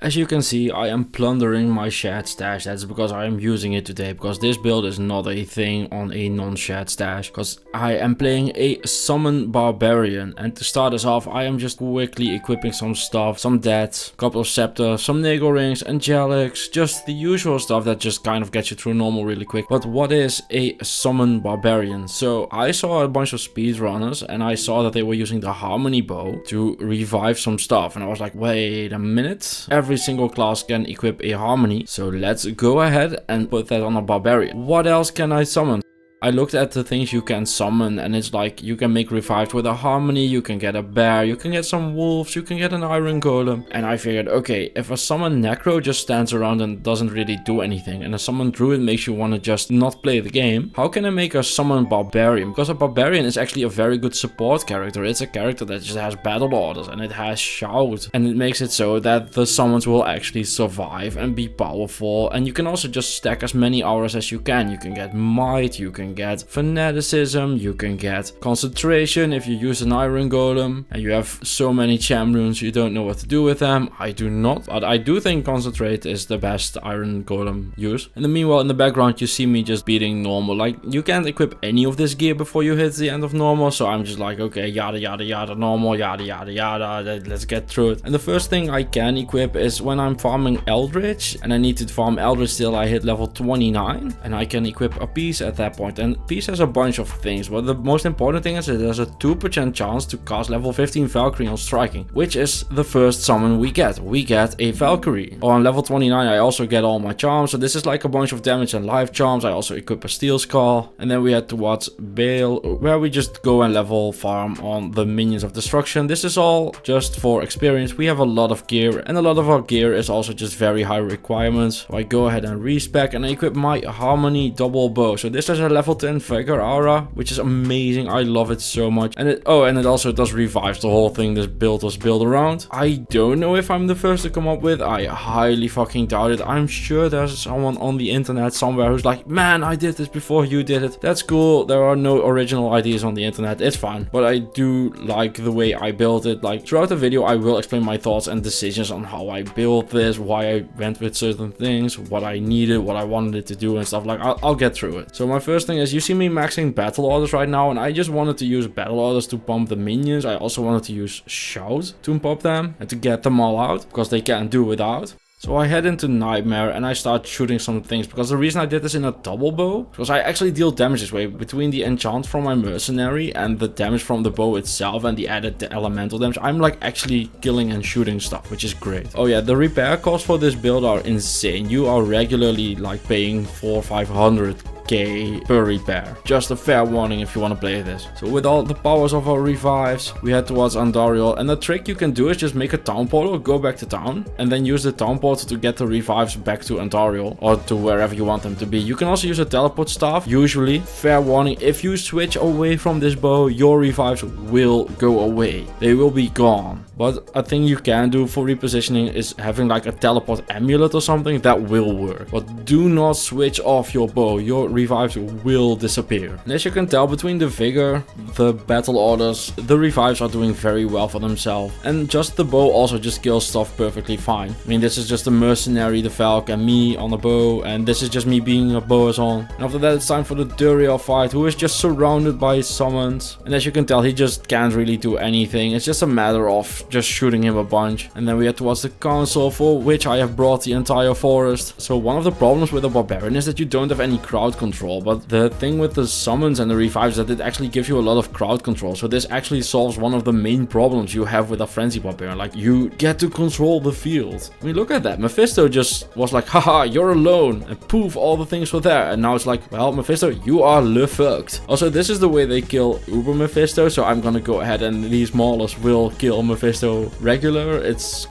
As you can see, I am plundering my shared stash. That's because I am using it today, because this build is not a thing on a non-shared stash, because I am playing a summon Barbarian. And to start us off, I am just quickly equipping some stuff, some death, a couple of scepters, some nego rings, angelics, just the usual stuff that just kind of gets you through normal really quick. But what is a summon Barbarian? So I saw a bunch of speedrunners and I saw that they were using the harmony bow to revive some stuff, and I was like, wait a minute, every single class can equip a harmony, so let's go ahead and put that on a barbarian. What else can I summon? I looked at the things you can summon, and it's like you can make revives with a harmony, you can get a bear, you can get some wolves, you can get an iron golem. And I figured, okay, if a summon necro just stands around and doesn't really do anything, and a summon druid makes you want to just not play the game, how can I make a summon barbarian? Because a barbarian is actually a very good support character. It's a character that just has battle orders and it has shout, and it makes it so that the summons will actually survive and be powerful. And you can also just stack as many hours as you can. You can get might, you can get fanaticism, you can get concentration if you use an iron golem, and you have so many champions you don't know what to do with them. I do not, but I do think concentrate is the best iron golem use. And meanwhile, in the background you see me just beating normal. Like, you can't equip any of this gear before you hit the end of normal, so I'm just like, okay, yada yada yada normal, yada yada yada, let's get through it. And the first thing I can equip is when I'm farming Eldritch, and I need to farm Eldritch till I hit level 29, and I can equip a piece at that point. And piece has a bunch of things, but the most important thing is it has a 2% chance to cast level 15 Valkyrie on striking, which is the first summon we get. We get a Valkyrie. On level 29 I also get all my charms, so this is like a bunch of damage and life charms. I also equip a steel skull, and then we head towards Bale, where we just go and level farm on the minions of destruction. This is all just for experience. We have a lot of gear, and a lot of our gear is also just very high requirements. So I go ahead and respec, and I equip my harmony double bow. So this is a level 10 Vigor aura, which is amazing. I love it so much. And it also does revives. The whole thing this build was built around. I don't know if I'm the first to come up with. I highly fucking doubt it. I'm sure there's someone on the internet somewhere who's like, man, I did this before you did it. That's cool. There are no original ideas on the internet. It's fine. But I do like the way I built it. Like, throughout the video I will explain my thoughts and decisions on how I built this, why I went with certain things, what I needed, what I wanted it to do and stuff. Like, I'll get through it. So my first thing is, you see me maxing battle orders right now, and I just wanted to use battle orders to pump the minions. I also wanted to use shout to pump them and to get them all out, because they can't do without. So I head into Nightmare and I start shooting some things, because the reason I did this in a double bow, because I actually deal damage this way between the enchant from my mercenary and the damage from the bow itself and the added elemental damage. I'm like actually killing and shooting stuff, which is great. Oh yeah, the repair costs for this build are insane. You are regularly like paying 400-500k per repair. Just a fair warning if you want to play this. So with all the powers of our revives, we head towards Andariel, and the trick you can do is just make a town portal, go back to town, and then use the town portal to get the revives back to Andariel, or to wherever you want them to be. You can also use a teleport staff. Usually, fair warning, if you switch away from this bow, your revives will go away. They will be gone. But a thing you can do for repositioning is having like a teleport amulet or something. That will work. But do not switch off your bow. Your revives will disappear. And as you can tell, between the vigor, the battle orders, the revives are doing very well for themselves. And just the bow also just kills stuff perfectly fine. I mean, this is just a mercenary, the Falc, and me on a bow. And this is just me being a boazon. And after that, it's time for the Ethereal fight, who is just surrounded by summons. And as you can tell, he just can't really do anything. It's just a matter of just shooting him a bunch. And then we head towards the council, for which I have brought the entire forest. So one of the problems with a barbarian is that you don't have any crowd control, but the thing with the summons and the revives is that it actually gives you a lot of crowd control. So this actually solves one of the main problems you have with a frenzy barbarian. Like, you get to control the field. I mean, look at that. Mephisto just was like, haha, you're alone, and poof, all the things were there. And now it's like, well, Mephisto, you are le fucked. Also, this is the way they kill Uber Mephisto, so I'm gonna go ahead and these maulers will kill Mephisto regular.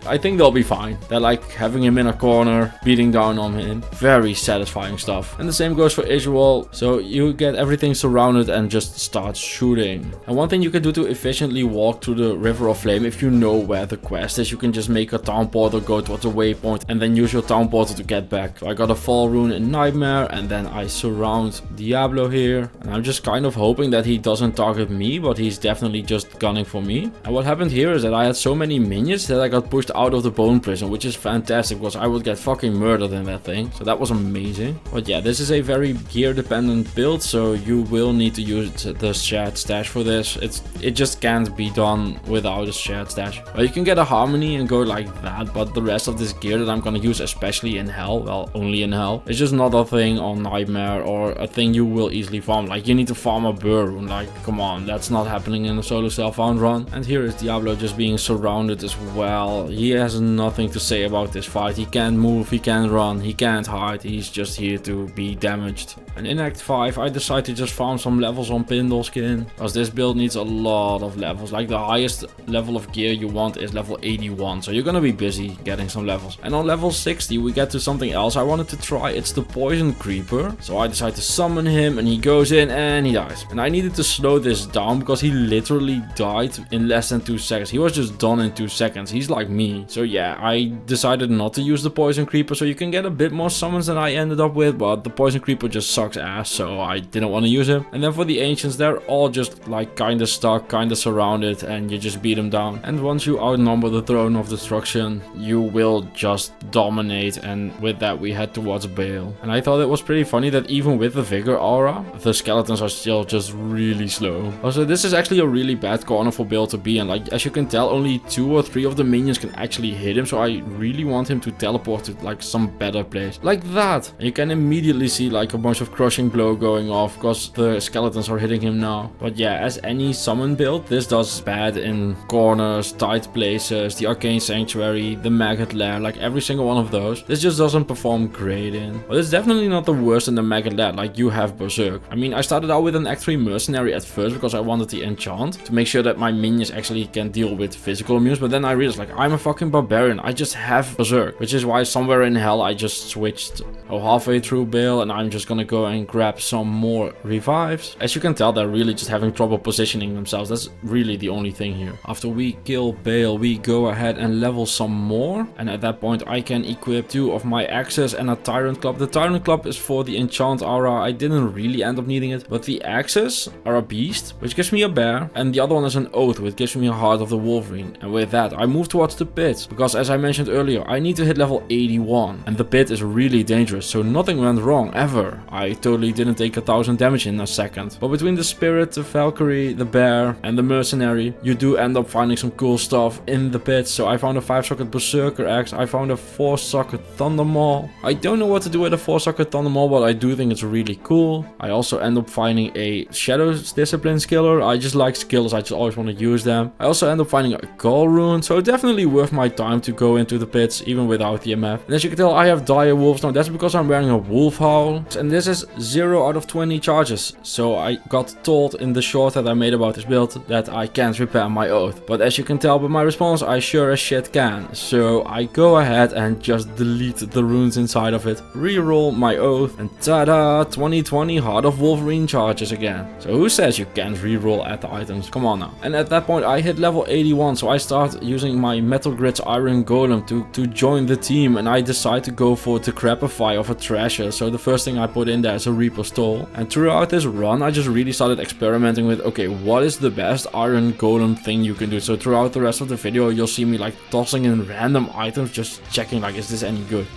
I think they'll be fine. They're like having him in a corner, beating down on him. Very satisfying stuff. And the same goes for Israel. visual. So you get everything surrounded and just start shooting. And one thing you can do to efficiently walk through the River of Flame, if you know where the quest is, you can just make a town portal, go towards a waypoint, and then use your town portal to get back. So I got a fall rune in Nightmare, and then I surround Diablo here. And I'm just kind of hoping that he doesn't target me, but he's definitely just gunning for me. And what happened here is that I had so many minions that I got pushed out of the bone prison, which is fantastic because I would get fucking murdered in that thing. So that was amazing. But yeah, this is a very gear dependent build, so you will need to use the shared stash for this. It just can't be done without a shared stash. Well, you can get a harmony and go like that, but the rest of this gear that I'm gonna use, especially in hell, well, only in hell, it's just not a thing on Nightmare or a thing you will easily farm. Like, you need to farm a burr rune. Like, come on, that's not happening in a solo self-found run. And here is Diablo just being surrounded as well. He has nothing to say about this fight. He can't move, he can't run, he can't hide. He's just here to be damaged. And in Act 5, I decided to just farm some levels on Pindle Skin, because this build needs a lot of levels. Like, the highest level of gear you want is level 81, so you're gonna be busy getting some levels. And on level 60 we get to something else I wanted to try. It's the Poison Creeper. So I decided to summon him, and he goes in and he dies. And I needed to slow this down because he literally died in less than 2 seconds. He was just done in 2 seconds. He's like me. So yeah, I decided not to use the Poison Creeper, so you can get a bit more summons than I ended up with, but the Poison Creeper just sucks ass, so I didn't want to use him. And then for the Ancients, they're all just like kinda stuck, kinda surrounded, and you just beat them down. And once you outnumber the Throne of Destruction, you will just dominate, and with that we head towards Bale. And I thought it was pretty funny that even with the Vigor aura, the skeletons are still just really slow. Also, this is actually a really bad corner for Bale to be in. Like, as you can tell, only 2 or 3 of the minions can actually hit him, so I really want him to teleport to like some better place. Like that! And you can immediately see like a bunch of crushing blow going off because the skeletons are hitting him now. But yeah, as any summon build, this does bad in corners, tight places, the Arcane Sanctuary, the Maggot Lair, like every single one of those. This just doesn't perform great in. But it's definitely not the worst in the Maggot Lair. Like, you have Berserk. I mean, I started out with an Act 3 Mercenary at first because I wanted the enchant to make sure that my minions actually can deal with physical immunes, but then I realized, like, I'm a fucking barbarian. I just have Berserk, which is why somewhere in hell I just switched halfway through Bale, and I'm just gonna go and grab some more revives. As you can tell, they're really just having trouble positioning themselves. That's really the only thing here. After we kill Bale, we go ahead and level some more, and at that point I can equip 2 of my axes and a Tyrant Club. The Tyrant Club is for the enchant aura. I didn't really end up needing it, but the axes are a beast, which gives me a bear, and the other one is an oath, which gives me a heart of the Wolverine. And with that I move towards the pit, because as I mentioned earlier, I need to hit level 81, and the pit is really dangerous, so nothing went wrong ever. I totally didn't take 1000 damage in a second. But between the Spirit, the Valkyrie, the bear, and the Mercenary, you do end up finding some cool stuff in the pit. So I found a 5-socket Berserker axe, I found a 4-socket Thunder Maul. I don't know what to do with a 4-socket Thunder Maul, but I do think it's really cool. I also end up finding a Shadow's Discipline skiller. I just like skills, I just always want to use them. I also end up finding a Gall rune, so definitely worth my time to go into the pits even without the MF. And as you can tell, I have dire wolves now. That's because I'm wearing a wolf howl, and this is 0 out of 20 charges. So I got told in the short that I made about this build that I can't repair my oath, but as you can tell by my response, I sure as shit can. So I go ahead and just delete the runes inside of it, reroll my oath, and ta-da, 2020 Heart of Wolverine charges again. So who says you can't reroll at the items? Come on now. And at that point I hit level 81, so I start using my Metal Grid's Iron Golem to join the team, and I decide to go for the Crapify of a Treasure. So the first thing I put in there is a Reaper Stole. And throughout this run I just really started experimenting with, okay, what is the best Iron Golem thing you can do? So throughout the rest of the video you'll see me like tossing in random items, just checking like, is this any good?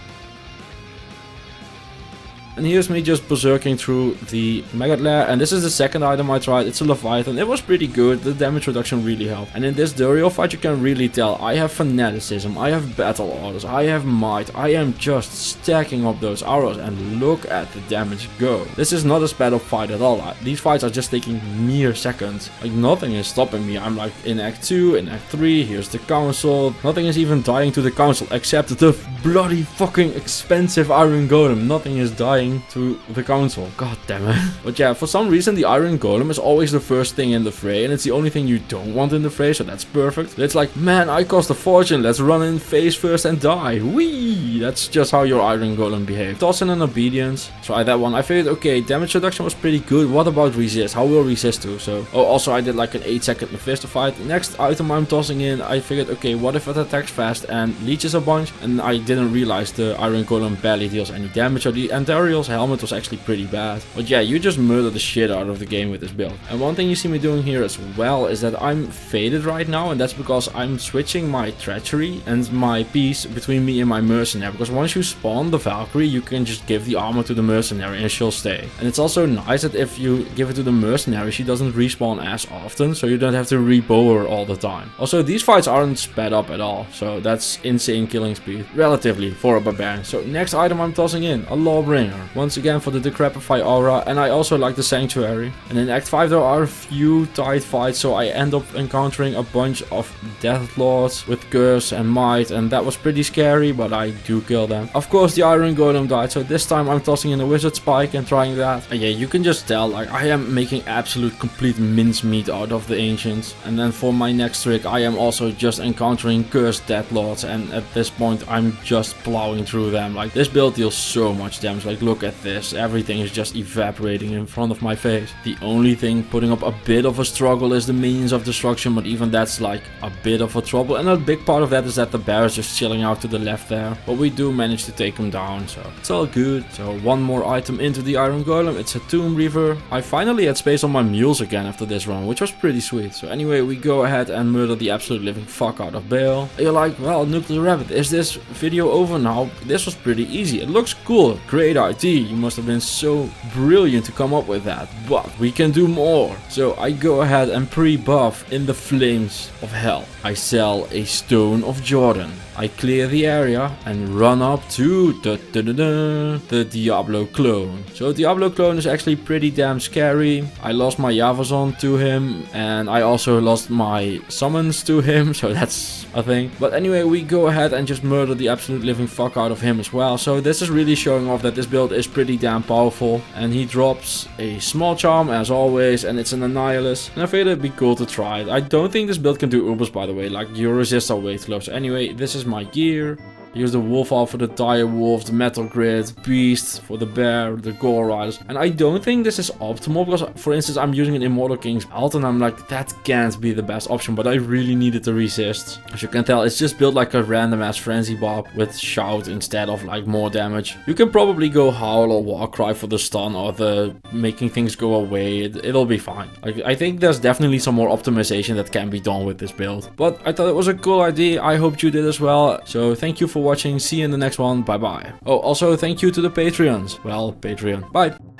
And here's me just berserking through the Maggot Lair, and this is the second item I tried. It's a Leviathan. It was pretty good, the damage reduction really helped. And in this Ethereal fight you can really tell I have fanaticism, I have battle orders, I have might. I am just stacking up those arrows, and look at the damage go. This is not a sped up fight at all. These fights are just taking mere seconds. Like, nothing is stopping me. I'm like in Act 2, in Act 3, here's the Council. Nothing is even dying to the Council except the bloody fucking expensive Iron Golem. Nothing is dying lying to the council. God damn it. But yeah, for some reason the Iron Golem is always the first thing in the fray, and it's the only thing you don't want in the fray, so that's perfect. It's like, man, I cost a fortune, let's run in face first and die. Whee! That's just how your Iron Golem behaves. Toss in an obedience. Try that one. I figured, okay, damage reduction was pretty good. What about resist? How will resist do? So, oh, also I did like an 8-second Mephisto fight. Next item I'm tossing in, I figured, okay, what if it attacks fast and leeches a bunch? And I didn't realize the Iron Golem barely deals any damage, so the Ethereal's helmet was actually pretty bad. But yeah, you just murder the shit out of the game with this build. And one thing you see me doing here as well is that I'm faded right now, and that's because I'm switching my treachery and my peace between me and my mercenary, because once you spawn the Valkyrie, you can just give the armor to the mercenary and she'll stay. And it's also nice that if you give it to the mercenary, she doesn't respawn as often, so you don't have to re-bow her all the time. Also, these fights aren't sped up at all, so that's insane killing speed, relatively, for a barbarian. So next item I'm tossing in, a Lawbringer. Once again for the Decrepify aura, and I also like the Sanctuary. And in Act 5 there are a few tight fights, so I end up encountering a bunch of Death Lords with Curse and Might, and that was pretty scary, but I do kill them. Of course the Iron Golem died, so this time I'm tossing in a Wizard Spike and trying that. And yeah, you can just tell, like, I am making absolute complete mincemeat out of the Ancients. And then for my next trick, I am also just encountering Cursed Death Lords, and at this point I'm just plowing through them. Like, this build deals so much damage. Like, look at this, everything is just evaporating in front of my face. The only thing putting up a bit of a struggle is the Minions of Destruction, but even that's like a bit of a trouble. And a big part of that is that the bear is just chilling out to the left there, but we do manage to take him down, so it's all good. So one more item into the Iron Golem, it's a Tomb Reaver. I finally had space on my mules again after this run, which was pretty sweet. So anyway, we go ahead and murder the absolute living fuck out of Bale. And you're like, well, Nuclear Rabbit, is this video over now? This was pretty easy. It looks cool. Great idea. You must have been so brilliant to come up with that, but we can do more. So I go ahead and pre-buff in the flames of hell. I sell a Stone of Jordan. I clear the area and run up to the Diablo clone. So Diablo clone is actually pretty damn scary. I lost my Yavazon to him, and I also lost my summons to him, so that's a thing. But anyway, we go ahead and just murder the absolute living fuck out of him as well. So this is really showing off that this build is pretty damn powerful. And he drops a small charm as always, and it's an Annihilus. And I figured it'd be cool to try it. I don't think this build can do Ubers, by the way. Like, your resists are way too low. So anyway, this is my gear. Here's the Wolf Owl for the Dire Wolf, the Metal Grid, Beast for the Bear, the Gore Riders. And I don't think this is optimal because, for instance, I'm using an Immortal King's belt and I'm like, that can't be the best option, but I really needed to resist. As you can tell, it's just built like a random ass Frenzy Bob with Shout instead of like more damage. You can probably go Howl or Warcry for the stun or the making things go away. It'll be fine. Like, I think there's definitely some more optimization that can be done with this build. But I thought it was a cool idea. I hope you did as well. So thank you for watching. See you in the next one. Bye bye. Oh, also thank you to the Patreons. Well, Patreon. Bye.